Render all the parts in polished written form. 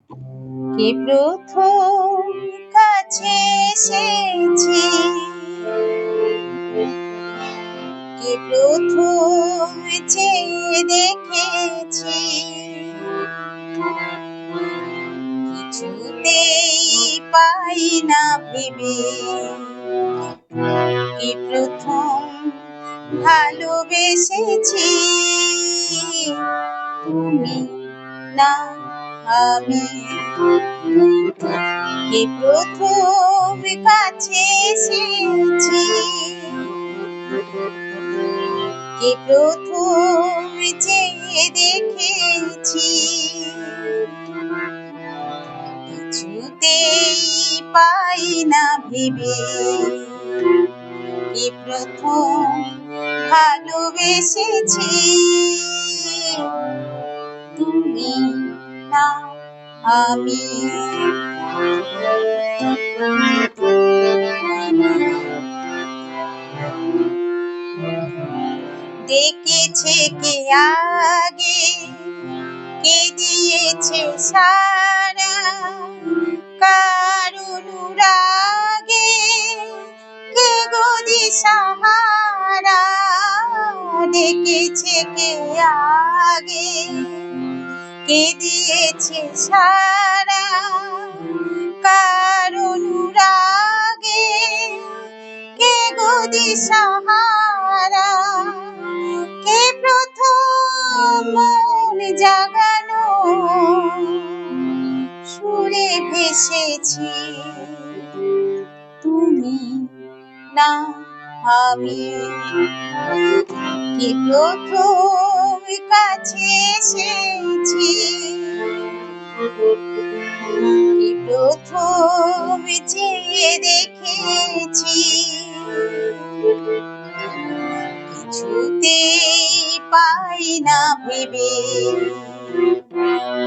কে প্রথম কাছে এসেছি, কে প্রথম চেয়ে দেখেছি, কিছুতেই পাই না ভেবে, কে প্রথম ভালোবেসেছি, তুমি না আমি। কে প্রথম কাছে এসেছি, কে প্রথম চেয়ে দেখেছি, কিছুতেই পাই না ভেবে, কে প্রথম ভালোবেসেছি, তুমি না আমি। ডেকেছে কে আগে, কে দিয়েছে সারা, কার অনুরাগে কে গো দিশাহারা। ডেকেছে কে আগে, কে দিয়েছে সারা, কার অনুরাগে কে গো দিশাহারা। কে প্রথম মন জাগানো সুরে ভেসেছি, তুমি না আমি। কে প্রথম কাছে এসেছি, কে প্রথম চেয়ে দেখেছি, কিছুতেই পাই না ভেবে,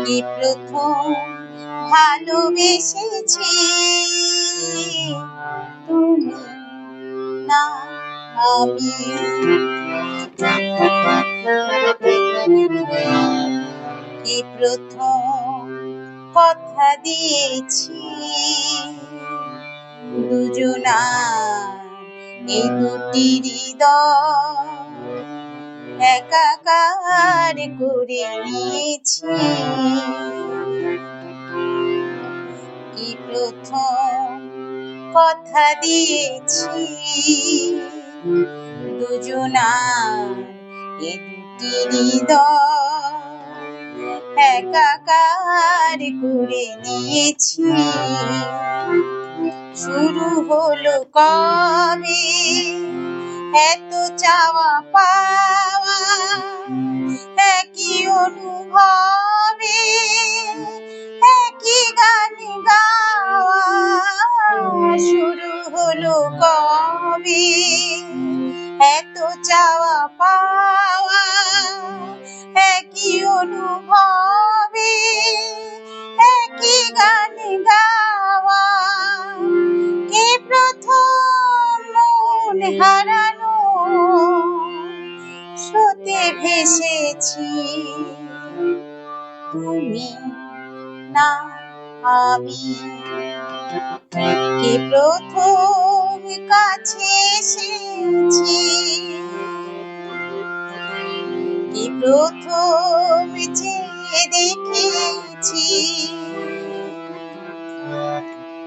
কে প্রথম ভালোবেসেছি, তুমি না আমি। কে প্রথম কথা দিয়েছি, দুজনার এই দুটি হৃদয় একাকার করে নিয়েছি। কি প্রথম কথা দিয়েছি, দুজনার এই দুটি হৃদয় একাকার করে নিয়েছি। শুরু হলো কবে এত চাওয়া পাওয়া, একই অনুভবে একই গান গাওয়া। শুরু হলো কবে এত চাওয়া পাওয়া, একই অনুভবে একই গান গাওয়া। কে প্রথম মন হারানো স্রোতে ভেসেছি, তুমি না আমি। কে প্রথম কাছে এসেছি, কে প্রথম চেয়ে দেখেছি,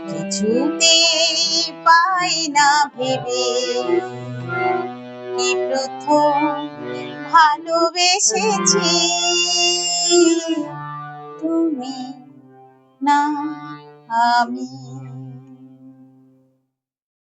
কিছুতেই পাই না ভেবে, কে প্রথম ভালোবেসেছি, তুমি না আমি।